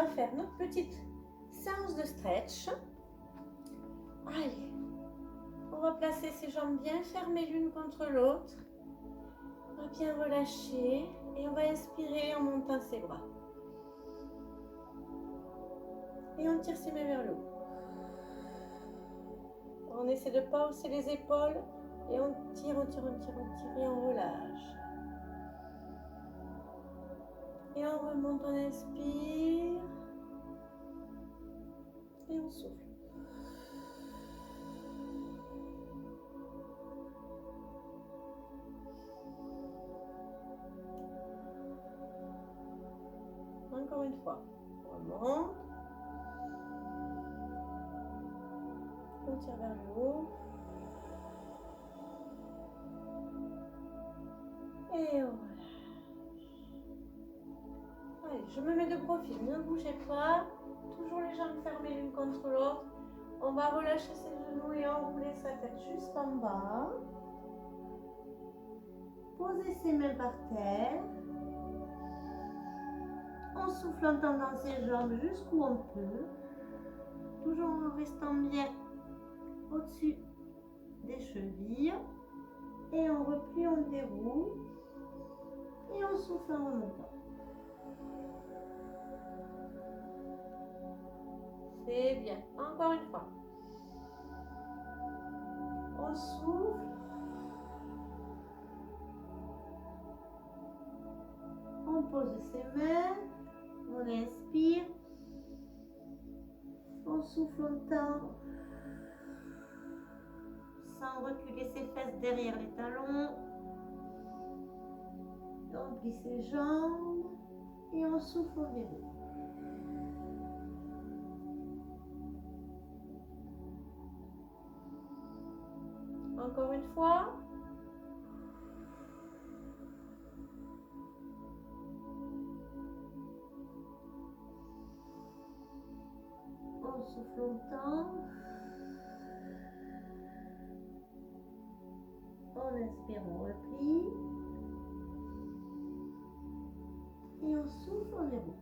va faire notre petite séance de stretch. Allez, on va placer ses jambes bien fermées l'une contre l'autre. On va bien relâcher et on va inspirer en montant ses bras. Et on tire ses mains vers le haut. On essaie de ne pas hausser les épaules et on tire, on tire, on tire, on tire et on relâche. Et on remonte, on inspire et on souffle. Encore une fois, on remonte, on tire vers le haut et on relâche. Allez, je me mets de profil, ne bougez pas, toujours les jambes fermées l'une contre l'autre. On va relâcher ses genoux et enrouler sa tête jusqu'en bas. Posez ses mains par terre. On souffle en tendant ses jambes jusqu'où on peut. Toujours en restant bien au-dessus des chevilles. Et on replie, on déroule. Et on souffle en remontant. C'est bien. Encore une fois. On souffle. On pose ses mains. On inspire. On souffle longtemps. Sans reculer ses fesses derrière les talons. On plie ses jambes. Et on souffle au déroule. Encore une fois. On souffle longtemps. On inspire, on replie. Et on souffle, on déroule.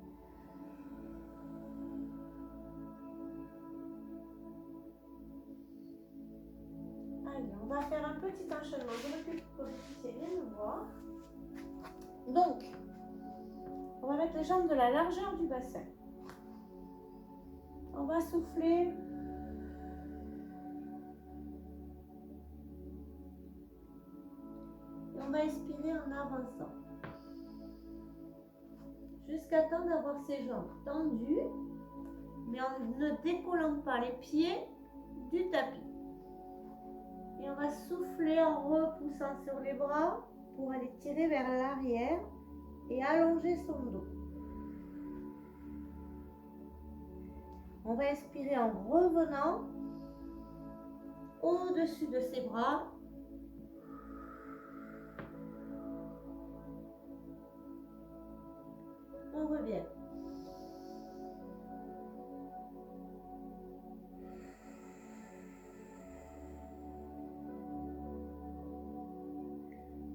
Allez, on va faire un petit enchaînement. Je recule pour que vous puissiez bien me voir. Donc, on va mettre les jambes de la largeur du bassin. On va souffler. Et on va expirer en avançant. Jusqu'à temps d'avoir ses jambes tendues, mais en ne décollant pas les pieds du tapis. Et on va souffler en repoussant sur les bras pour aller tirer vers l'arrière et allonger son dos. On va expirer en revenant au-dessus de ses bras. On revient.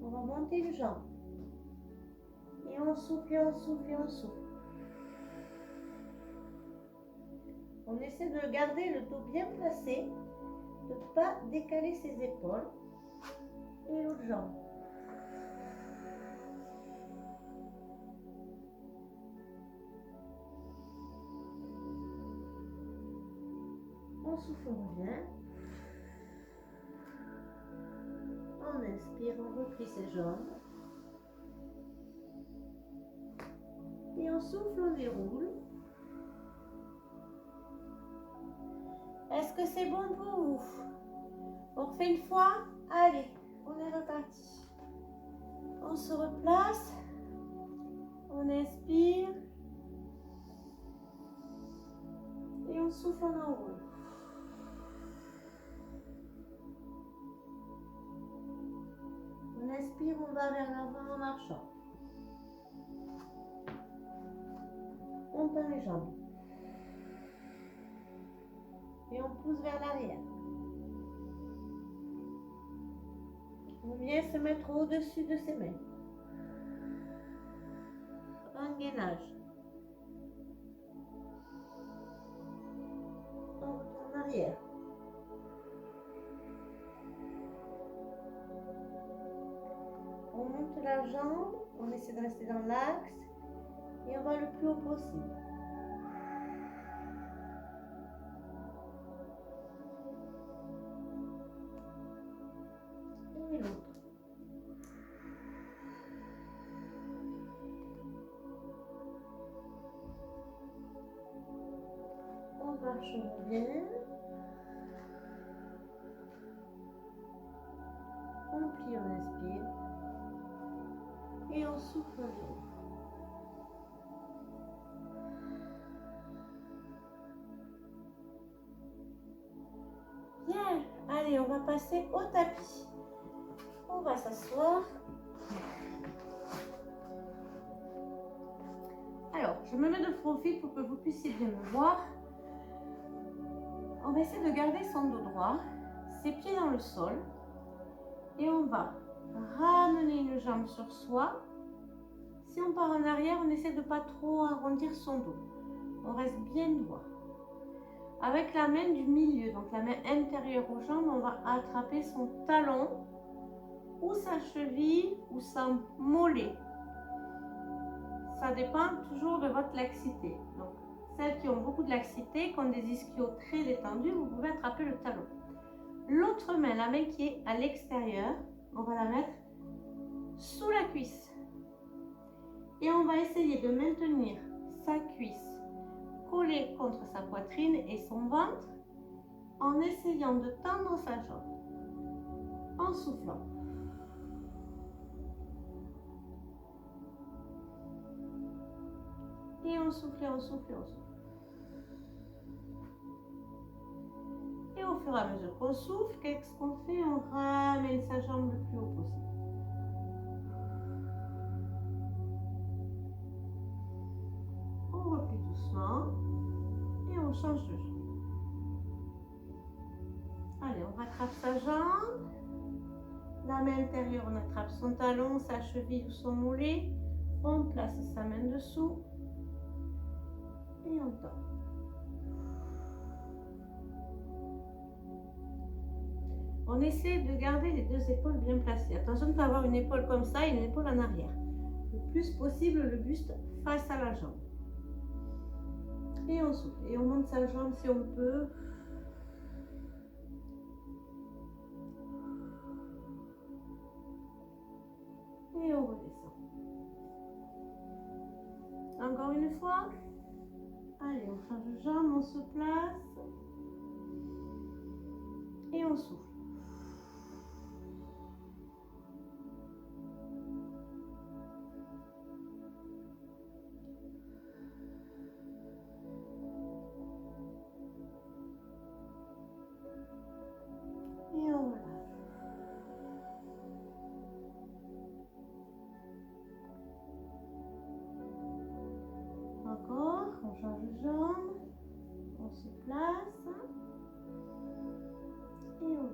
On va monter une jambe. Et on souffle, et on souffle, et on souffle. On essaie de garder le dos bien placé, de ne pas décaler ses épaules. Et l'autre jambe. On souffle, on revient. On inspire, on replie ses jambes. Et on souffle, on déroule. Est-ce que c'est bon pour vous? On refait une fois? Allez, on est reparti. On se replace. On inspire. Et on souffle, on enroule. On inspire, on va vers l'avant en marchant. On tend les jambes. Et on pousse vers l'arrière. On vient se mettre au-dessus de ses mains. Un gainage. arrière. On monte la jambe, on essaie de rester dans l'axe et on va le plus haut possible. Et l'autre. On marche bien. On plie, on inspire. Et on souffle. Bien. Allez, on va passer au tapis. On va s'asseoir. Alors, je me mets de profil pour que vous puissiez bien me voir. On va essayer de garder son dos droit, ses pieds dans le sol. Et on va ramener une jambe sur soi. Si on part en arrière, on essaie de ne pas trop arrondir son dos. On reste bien droit. Avec la main du milieu, donc la main intérieure aux jambes, on va attraper son talon ou sa cheville ou sa mollet. Ça dépend toujours de votre laxité. Donc, celles qui ont beaucoup de laxité, qui ont des ischios très détendus, vous pouvez attraper le talon. L'autre main, la main qui est à l'extérieur, on va la mettre sous la cuisse. Et on va essayer de maintenir sa cuisse collée contre sa poitrine et son ventre en essayant de tendre sa jambe. En soufflant. Et on souffle, on souffle, on souffle. Et au fur et à mesure qu'on souffle, qu'est-ce qu'on fait? On ramène sa jambe le plus haut possible. On replie doucement et on change de jambe. Allez, on rattrape sa jambe. La main intérieure, on attrape son talon, sa cheville ou son mollet. On place sa main dessous et on tend. On essaie de garder les deux épaules bien placées. Attention de ne pas avoir une épaule comme ça et une épaule en arrière. Le plus possible, le buste face à la jambe. Et on souffle. Et on monte sa jambe si on peut. Et on redescend. Encore une fois. Allez, on change de jambe, on se place. Et on souffle. Et on relâche. Encore, on change de jambe, on se place et on monte.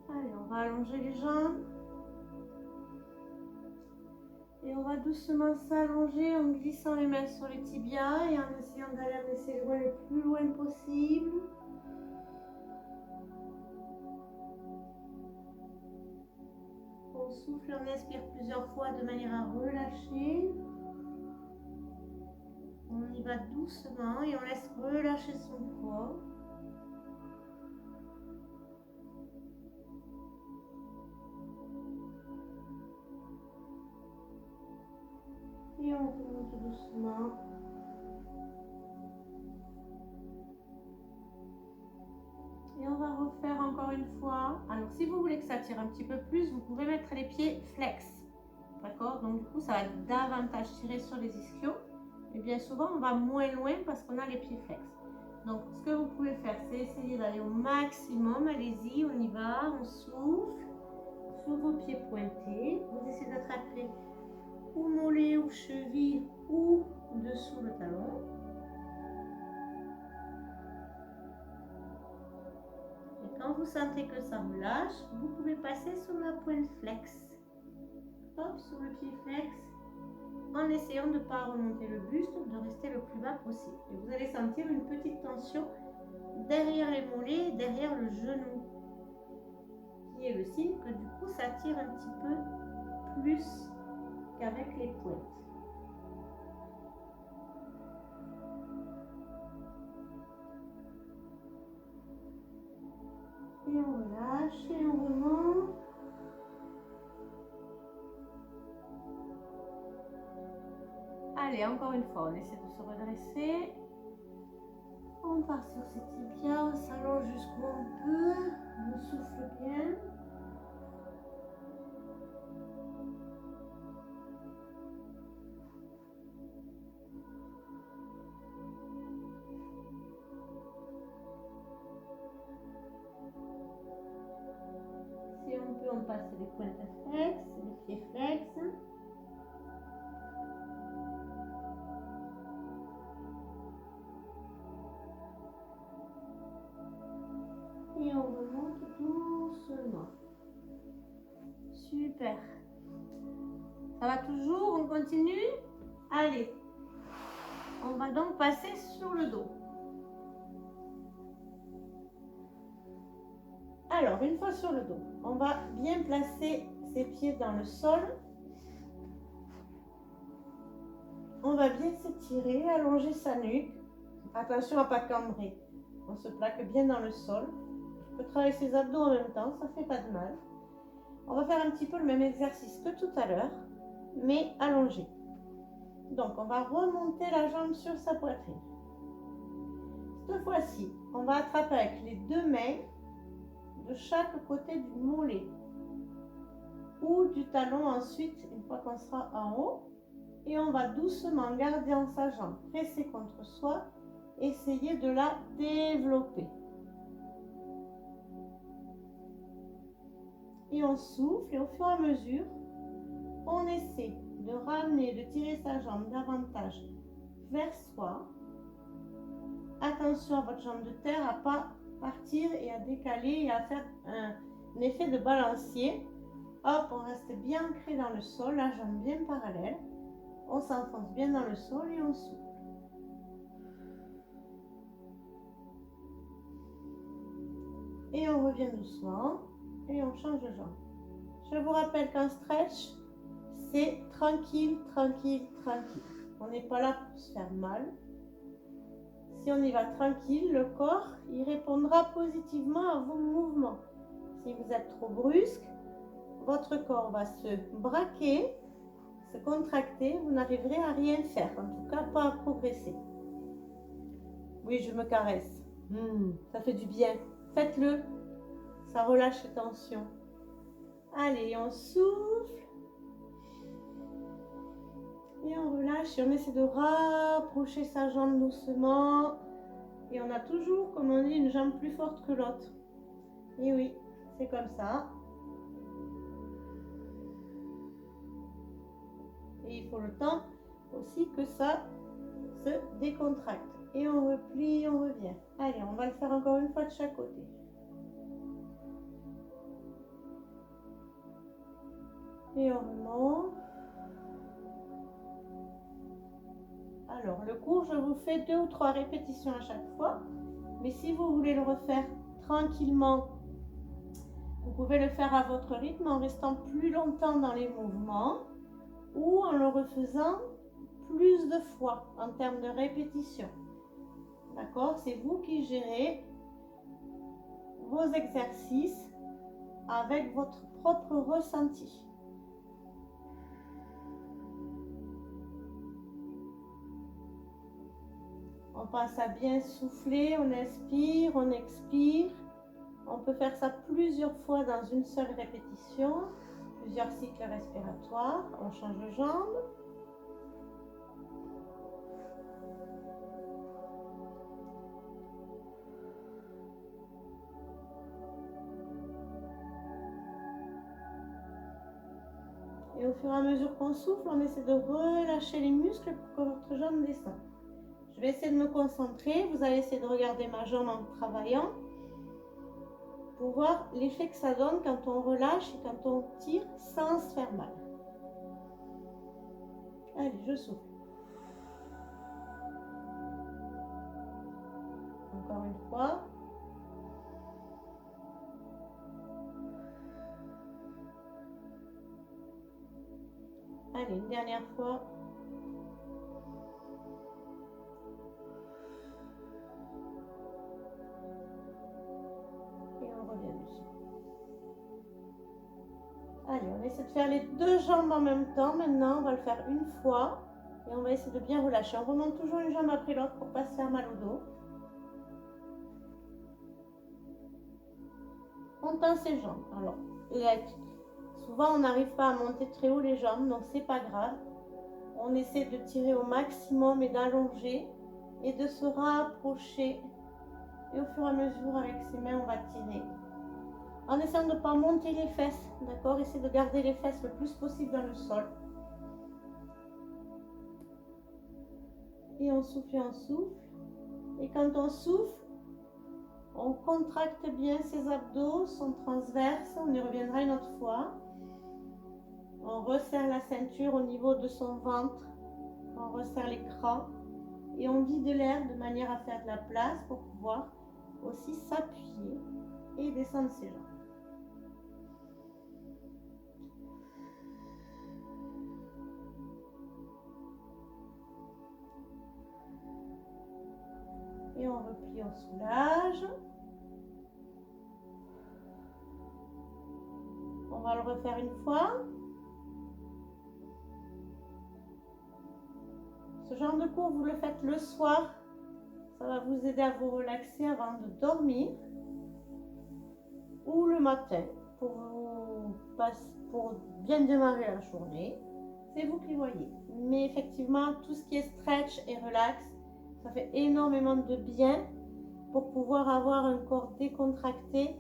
Allez, on va allonger les jambes. Et on va doucement s'allonger en glissant les mains sur les tibias et en essayant d'aller amener ses doigts le plus loin possible. On souffle, on inspire plusieurs fois de manière à relâcher. On y va doucement et on laisse relâcher son corps. Et on remonte doucement. Et on va refaire encore une fois. Alors si vous voulez que ça tire un petit peu plus, vous pouvez mettre les pieds flex. D'accord? Donc du coup, ça va davantage tirer sur les ischios. Et bien souvent, on va moins loin parce qu'on a les pieds flex. Donc ce que vous pouvez faire, c'est essayer d'aller au maximum. Allez-y, on y va, on souffle. Sur vos pieds pointés, vous essayez d'attraper ou mollet ou cheville ou dessous le talon. Et quand vous sentez que ça relâche, vous pouvez passer sur la pointe flex. Hop, sur le pied flex, en essayant de ne pas remonter le buste, de rester le plus bas possible. Et vous allez sentir une petite tension derrière les mollets, derrière le genou, qui est le signe que du coup ça tire un petit peu plus qu'avec les pointes. Et on relâche et on remonte. Allez, encore une fois, on essaie de se redresser. On part sur ses tibias, on s'allonge jusqu'où on peut, on souffle bien. Si on peut, on passe les pointes flex, les pieds flex. Et on remonte doucement. Super. Ça va toujours? On continue? Allez. On va donc passer sur le dos. Alors, une fois sur le dos, on va bien placer ses pieds dans le sol. On va bien s'étirer, allonger sa nuque. Attention à ne pas cambrer. On se plaque bien dans le sol. On peut travailler ses abdos en même temps, ça ne fait pas de mal. On va faire un petit peu le même exercice que tout à l'heure, mais allongé. Donc, on va remonter la jambe sur sa poitrine. Cette fois-ci, on va attraper avec les deux mains de chaque côté du mollet ou du talon ensuite, une fois qu'on sera en haut. Et on va doucement garder en sa jambe pressée contre soi, essayer de la développer. Et on souffle et au fur et à mesure, on essaie de ramener, de tirer sa jambe davantage vers soi. Attention à votre jambe de terre à ne pas partir et à décaler et à faire un effet de balancier. Hop, on reste bien ancré dans le sol, la jambe bien parallèle. On s'enfonce bien dans le sol et on souffle. Et on revient doucement et on change de jambe. Je vous rappelle qu'un stretch, c'est tranquille, tranquille, tranquille. On n'est pas là pour se faire mal. Si on y va tranquille, le corps, il répondra positivement à vos mouvements. Si vous êtes trop brusque, votre corps va se braquer, se contracter, vous n'arriverez à rien faire, en tout cas pas à progresser. Oui, je me caresse. Ça fait du bien. Faites-le, ça relâche les tensions. Allez, on souffle. Et on relâche et on essaie de rapprocher sa jambe doucement. Et on a toujours, comme on dit, une jambe plus forte que l'autre. Et oui, c'est comme ça. Et il faut le temps aussi que ça se décontracte. Et on replie, on revient. Allez, on va le faire encore une fois de chaque côté. Et on remonte. Alors, le cours, je vous fais 2 ou 3 répétitions à chaque fois. Mais si vous voulez le refaire tranquillement, vous pouvez le faire à votre rythme en restant plus longtemps dans les mouvements ou en le refaisant plus de fois en termes de répétition. D'accord? C'est vous qui gérez vos exercices avec votre propre ressenti. On pense à bien souffler, on inspire, on expire. On peut faire ça plusieurs fois dans une seule répétition, plusieurs cycles respiratoires. On change de jambe. Et au fur et à mesure qu'on souffle, on essaie de relâcher les muscles pour que votre jambe descende. Je vais essayer de me concentrer. Vous allez essayer de regarder ma jambe en travaillant pour voir l'effet que ça donne quand on relâche et quand on tire sans se faire mal. Allez, je souffle. Encore une fois. Allez, une dernière fois. Et on revient dessus. Allez, on essaie de faire les deux jambes en même temps. Maintenant, on va le faire une fois. Et on va essayer de bien relâcher. On remonte toujours une jambe après l'autre pour ne pas se faire mal au dos. On tend ses jambes. Alors, souvent, on n'arrive pas à monter très haut les jambes, donc c'est pas grave. On essaie de tirer au maximum et d'allonger et de se rapprocher. Et au fur et à mesure, avec ses mains, on va tirer. En essayant de ne pas monter les fesses, d'accord? Essayez de garder les fesses le plus possible dans le sol. Et on souffle et on souffle. Et quand on souffle, on contracte bien ses abdos, son transverse. On y reviendra une autre fois. On resserre la ceinture au niveau de son ventre. On resserre l'écran. Et on vide l'air de manière à faire de la place pour pouvoir aussi s'appuyer et descendre ses jambes. Et on replie, on soulage. On va le refaire une fois. Ce genre de cours, vous le faites le soir. Ça va vous aider à vous relaxer avant de dormir. Ou le matin pour bien démarrer la journée. C'est vous qui voyez. Mais effectivement, tout ce qui est stretch et relax, ça fait énormément de bien pour pouvoir avoir un corps décontracté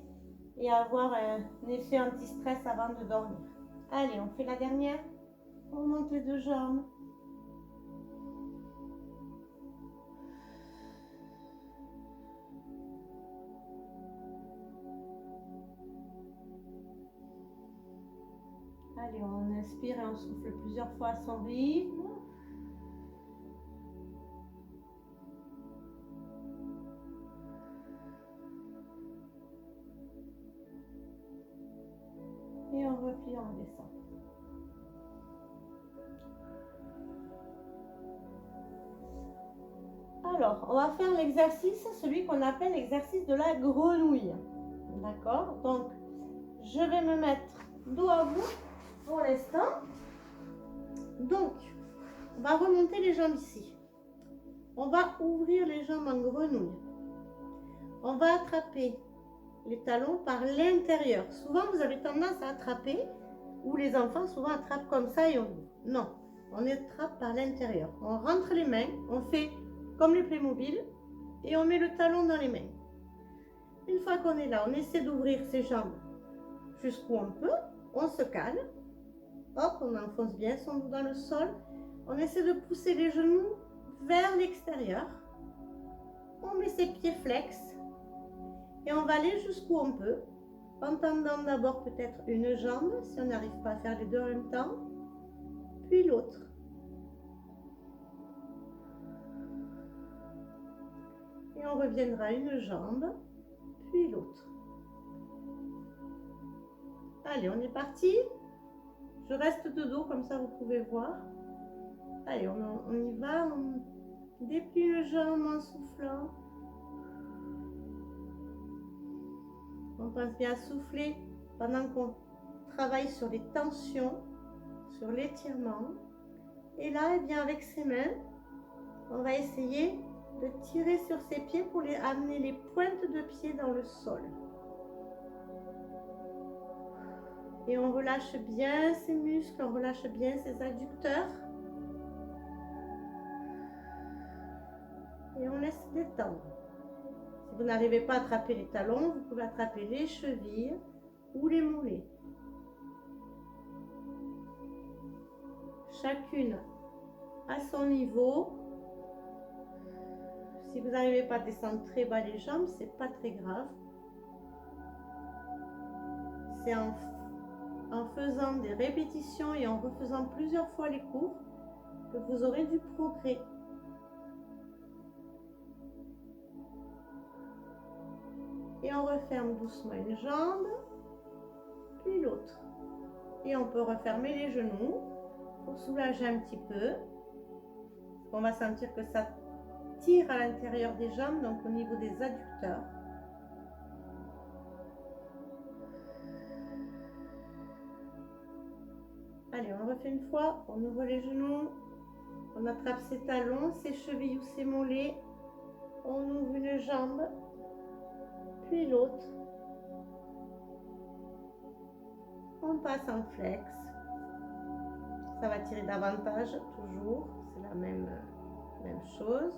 et avoir un effet anti-stress avant de dormir. Allez, on fait la dernière. On monte les deux jambes. Allez, on inspire et on souffle plusieurs fois à son rythme. Et on replie, on descend. Alors, on va faire l'exercice, celui qu'on appelle l'exercice de la grenouille. D'accord? Donc, je vais me mettre dos à vous pour l'instant. Donc, on va remonter les jambes ici. On va ouvrir les jambes en grenouille. On va attraper les talons par l'intérieur. Souvent, vous avez tendance à attraper, ou les enfants souvent attrapent comme ça et on ouvre. Non, on attrape par l'intérieur. On rentre les mains, on fait comme les Playmobil et on met le talon dans les mains. Une fois qu'on est là, on essaie d'ouvrir ses jambes jusqu'où on peut. On se calme. Hop, on enfonce bien son dos dans le sol. On essaie de pousser les genoux vers l'extérieur. On met ses pieds flex. Et on va aller jusqu'où on peut, en tendant d'abord peut-être une jambe, si on n'arrive pas à faire les deux en même temps, puis l'autre. Et on reviendra une jambe, puis l'autre. Allez, on est parti. Je reste de dos, comme ça vous pouvez voir. Allez, on y va, on déplie une jambe en soufflant. On pense bien à souffler pendant qu'on travaille sur les tensions, sur l'étirement. Et là, eh bien, avec ses mains, on va essayer de tirer sur ses pieds pour amener les pointes de pied dans le sol. Et on relâche bien ses muscles, on relâche bien ses adducteurs. Et on laisse détendre. Si vous n'arrivez pas à attraper les talons, vous pouvez attraper les chevilles ou les mollets. chacune à son niveau. Si vous n'arrivez pas à descendre très bas les jambes, c'est pas très grave. C'est en faisant des répétitions et en refaisant plusieurs fois les cours que vous aurez du progrès. Et on referme doucement une jambe, puis l'autre. Et on peut refermer les genoux pour soulager un petit peu. On va sentir que ça tire à l'intérieur des jambes, donc au niveau des adducteurs. Allez, on refait une fois, on ouvre les genoux, on attrape ses talons, ses chevilles ou ses mollets, on ouvre une jambe, puis l'autre. On passe en flex. Ça va tirer davantage, toujours, c'est la même chose.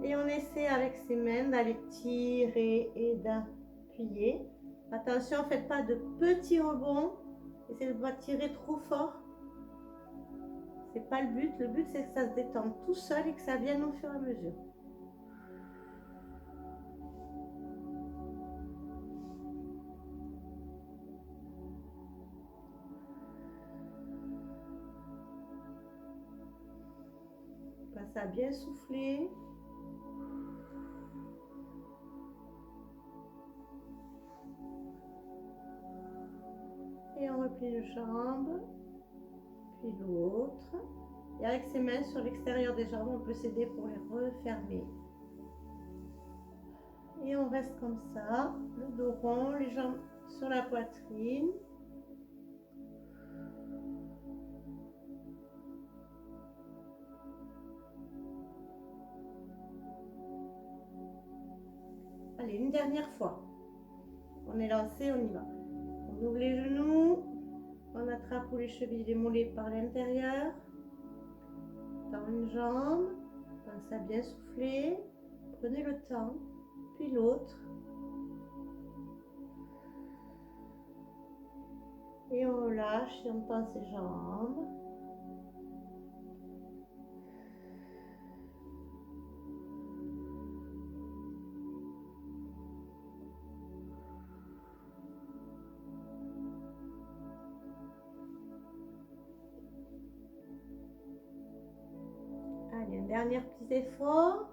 Et on essaie avec ses mains d'aller tirer et d'appuyer. Attention, ne faites pas de petits rebonds. Essayez de ne pas tirer trop fort. C'est pas le but. Le but, c'est que ça se détende tout seul et que ça vienne au fur et à mesure. Passe à bien souffler. Et on replie une jambe, puis l'autre. Et avec ses mains sur l'extérieur des jambes, on peut s'aider pour les refermer. Et on reste comme ça, le dos rond, les jambes sur la poitrine. Allez, une dernière fois. On est lancé, on y va. On ouvre les genoux, on attrape les chevilles, les mollets par l'intérieur. Dans une jambe, pensez à bien souffler. Prenez le temps, puis l'autre. Et on relâche et on tend ses jambes. Allez, un dernier petit effort.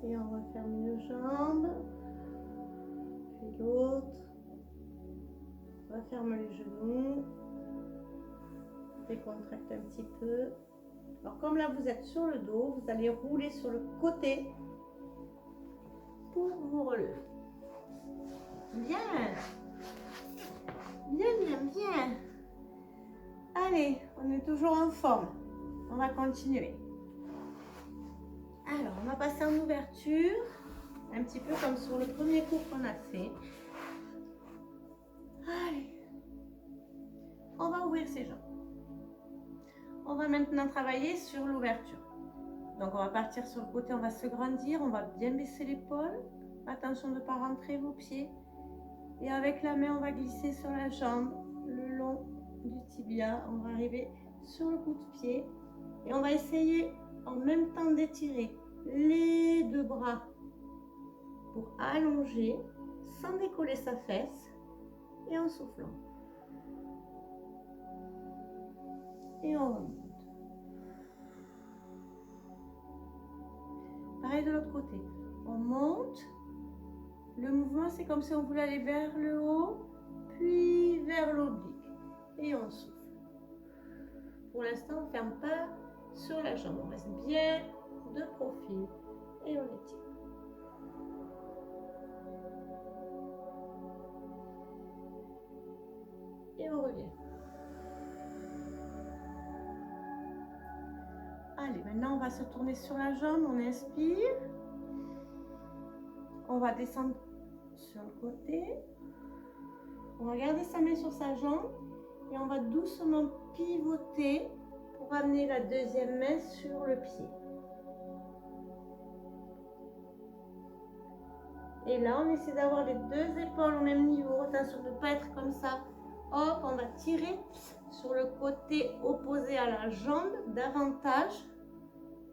Et on referme une jambe, puis l'autre. On referme les genoux. Décontracte un petit peu. Alors comme là vous êtes sur le dos, vous allez rouler sur le côté pour vous relever. Bien. Bien, bien, bien. Allez, on est toujours en forme. On va continuer. Alors, on va passer en ouverture, un petit peu comme sur le premier cours qu'on a fait. Allez, on va ouvrir ses jambes. On va maintenant travailler sur l'ouverture. Donc, on va partir sur le côté, on va se grandir, on va bien baisser l'épaule. Attention de ne pas rentrer vos pieds. Et avec la main, on va glisser sur la jambe, le long du tibia. On va arriver sur le bout de pied. Et on va essayer en même temps d'étirer les deux bras pour allonger sans décoller sa fesse et en soufflant. Et on remonte. Pareil de l'autre côté. On monte. Le mouvement, c'est comme si on voulait aller vers le haut, puis vers l'oblique. Et on souffle. Pour l'instant, on ne ferme pas sur la jambe. On reste bien de profil et on étire. Et on revient. Allez, maintenant on va se tourner sur la jambe. On inspire. On va descendre sur le côté. On va garder sa main sur sa jambe et on va doucement pivoter pour amener la deuxième main sur le pied. Et là, on essaie d'avoir les deux épaules au même niveau. Attention de ne pas être comme ça. Hop, on va tirer sur le côté opposé à la jambe davantage.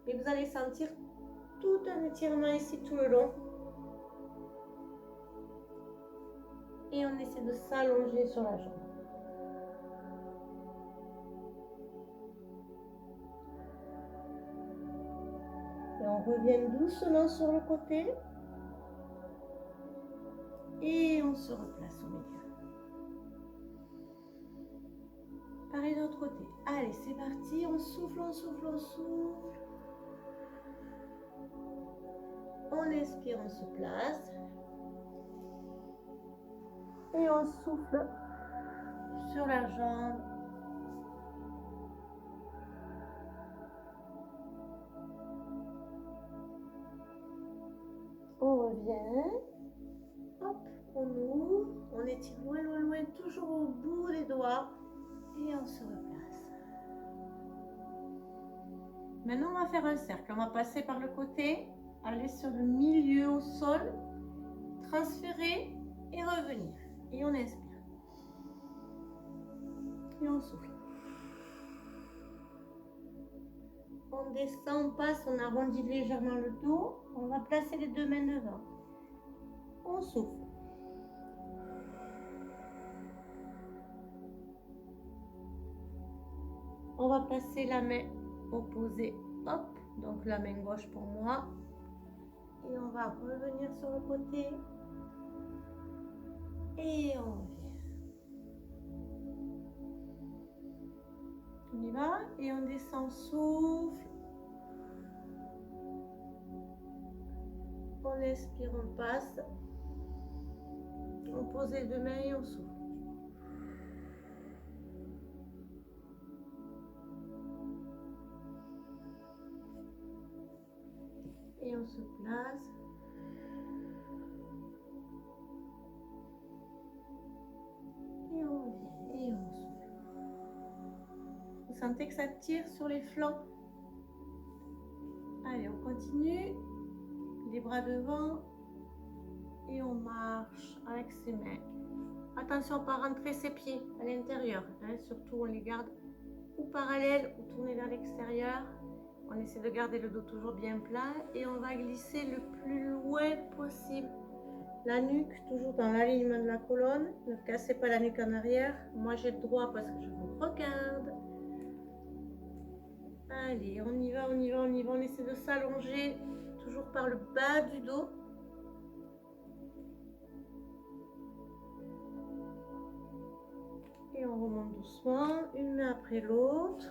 Et vous allez sentir tout un étirement ici tout le long. Et on essaie de s'allonger sur la jambe. Et on revient doucement sur le côté. Et on se replace au milieu. Pareil de l'autre côté. Allez, c'est parti. On souffle, on souffle, on souffle. On inspire, on se place. Et on souffle sur la jambe. On revient. Hop, on ouvre. On étire loin, loin, loin, toujours au bout des doigts. Et on se replace. Maintenant, on va faire un cercle. On va passer par le côté, aller sur le milieu au sol, transférer et revenir. Et on inspire. Et on souffle. On descend, on passe, on arrondit légèrement le dos. On va placer les deux mains devant. On souffle. On va placer la main opposée, hop, donc la main gauche pour moi. Et on va revenir sur le côté. Et on revient. On y va et on descend, souffle. On inspire, on passe. On pose les deux mains et on souffle. Et on se place. Et on revient et on souffle. Vous sentez que ça tire sur les flancs. Allez, on continue. Les bras devant. Et on marche avec ses mains. Attention à ne pas rentrer ses pieds à l'intérieur. Hein, surtout, on les garde ou parallèles ou tournés vers l'extérieur. On essaie de garder le dos toujours bien plat. Et on va glisser le plus loin possible. La nuque toujours dans l'alignement de la colonne. Ne cassez pas la nuque en arrière. Moi, j'ai le droit parce que je vous regarde. Allez, on y va, on y va, on y va. On essaie de s'allonger toujours par le bas du dos. Et on remonte doucement, une main après l'autre.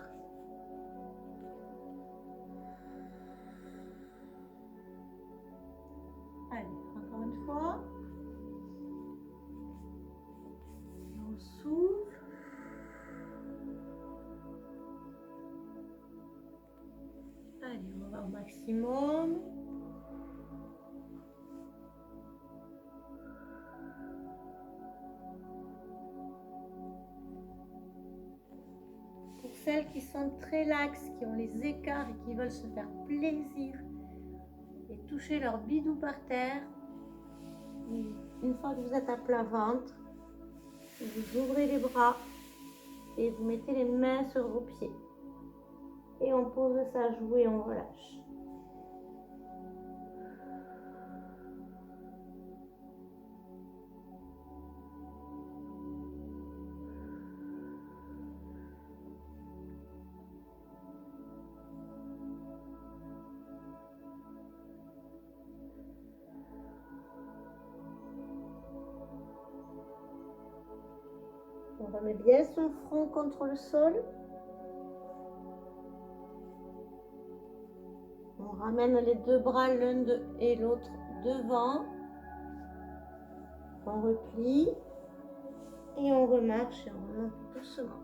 Allez, encore une fois. Et on souffle. Allez, on va au maximum. Celles qui sont très laxes, qui ont les écarts et qui veulent se faire plaisir et toucher leur bidou par terre, une fois que vous êtes à plat ventre, vous ouvrez les bras et vous mettez les mains sur vos pieds. Et on pose sa joue et on relâche. On remet bien son front contre le sol. On ramène les deux bras l'un et l'autre devant. On replie. Et on remarche et on remonte doucement.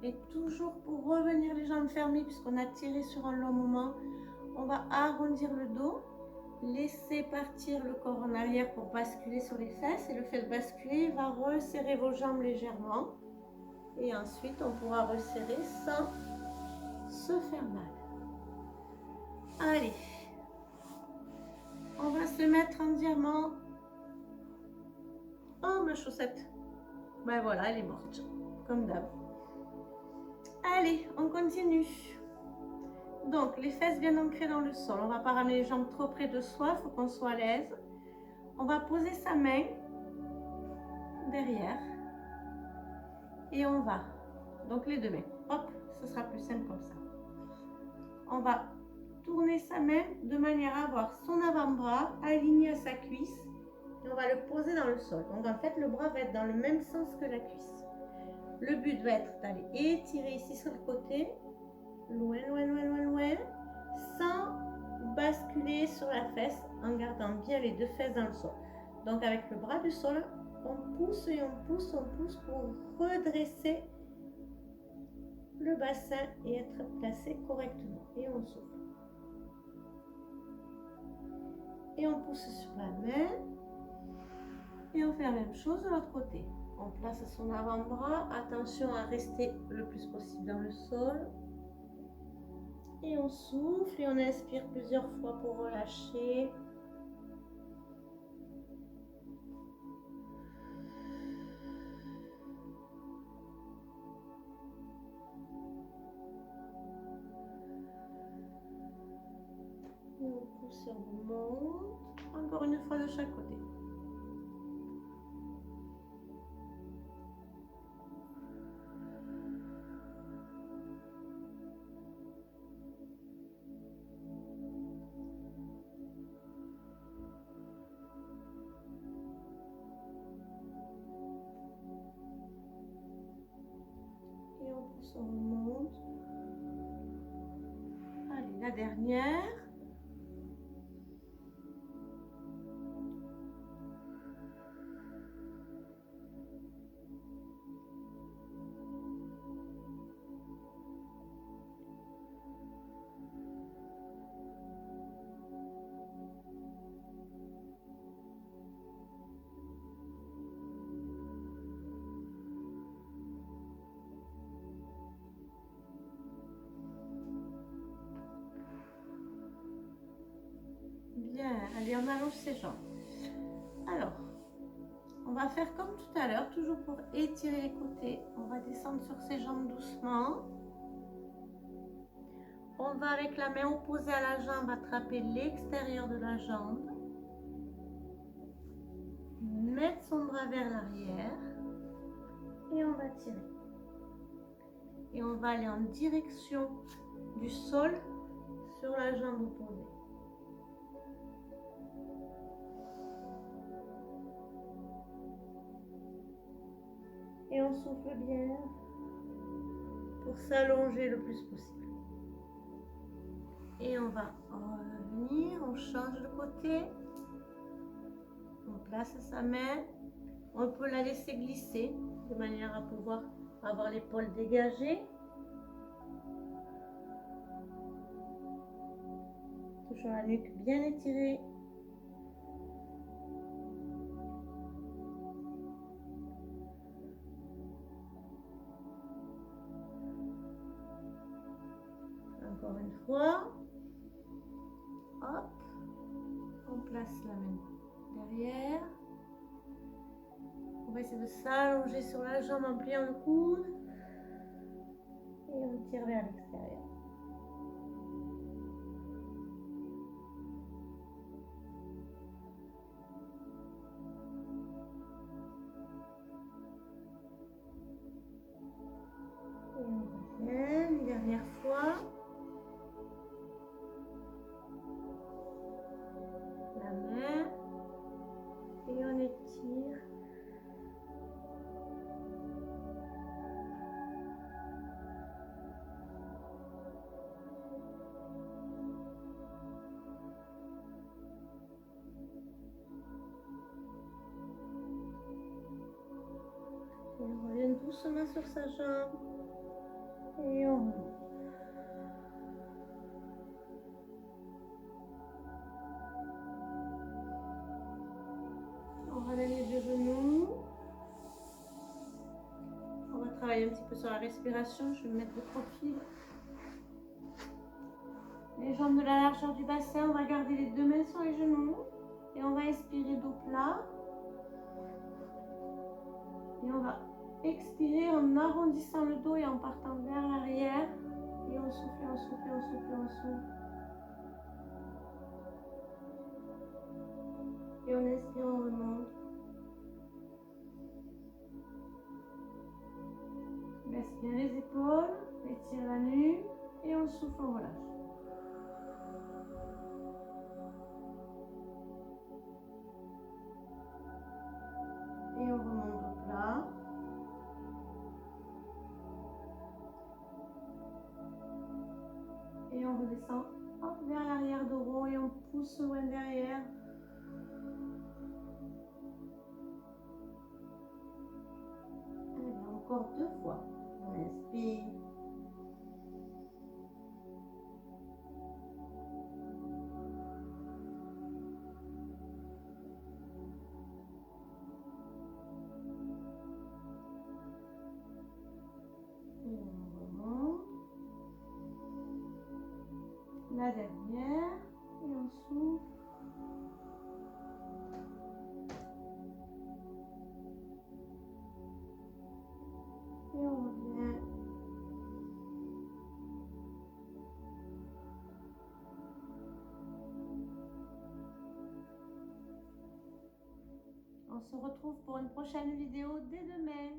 Et toujours pour revenir les jambes fermées, puisqu'on a tiré sur un long moment, on va arrondir le dos. Laissez partir le corps en arrière pour basculer sur les fesses. Et le fait de basculer va resserrer vos jambes légèrement. Et ensuite, on pourra resserrer sans se faire mal. Allez, on va se mettre en diamant Oh, ma chaussette. Ben voilà, elle est morte, comme d'hab. Allez, on continue. Donc, les fesses bien ancrées dans le sol. On ne va pas ramener les jambes trop près de soi, il faut qu'on soit à l'aise. On va poser sa main derrière. Et on va, donc les deux mains, hop, ce sera plus simple comme ça. On va tourner sa main de manière à avoir son avant-bras aligné à sa cuisse. Et on va le poser dans le sol. Donc en fait, le bras va être dans le même sens que la cuisse. Le but va être d'aller étirer ici sur le côté, loin, loin, loin, loin, loin, sans basculer sur la fesse, en gardant bien les deux fesses dans le sol. Donc avec le bras du sol, on pousse et on pousse pour redresser le bassin et être placé correctement. Et on souffle. Et on pousse sur la main. Et on fait la même chose de l'autre côté. On place son avant-bras. Attention à rester le plus possible dans le sol. Et on souffle et on inspire plusieurs fois pour relâcher. Et on pousse et on monte. Encore une fois de chaque côté. On remonte. Allez, la dernière. Bien, allez, on allonge ses jambes. Alors, on va faire comme tout à l'heure, toujours pour étirer les côtés. On va descendre sur ses jambes doucement. On va avec la main opposée à la jambe attraper l'extérieur de la jambe. Mettre son bras vers l'arrière. Et on va tirer. Et on va aller en direction du sol sur la jambe opposée. Et on souffle bien pour s'allonger le plus possible. Et on va revenir, on change de côté. On place sa main. On peut la laisser glisser de manière à pouvoir avoir l'épaule dégagée. Toujours la nuque bien étirée. Encore une fois. Hop. On place la main derrière. On va essayer de s'allonger sur la jambe en pliant le coude. Et on tire vers l'extérieur. Et on revient une dernière fois. La main. Et on étire. On revient doucement sur sa jambe et on remonte. On ramène les deux genoux. On va travailler un petit peu sur la respiration. Je vais me mettre de profil. Les jambes de la largeur du bassin. On va garder les deux mains sur les genoux. Et on va expirer dos plat. Et on va expirer en arrondissant le dos et en partant vers l'arrière. Et on souffle, on souffle, on souffle, on souffle. Et on inspire, on remonte. Baisse bien les épaules, étire la nuque et on souffle, on relâche. Et on remonte au plat. Et on redescend hop, vers l'arrière de rond et on pousse loin derrière. Allez, encore 2 fois. On inspire. Et on remonte. La dernière. Et on souffle. Et on revient. On se retrouve pour une prochaine vidéo dès demain.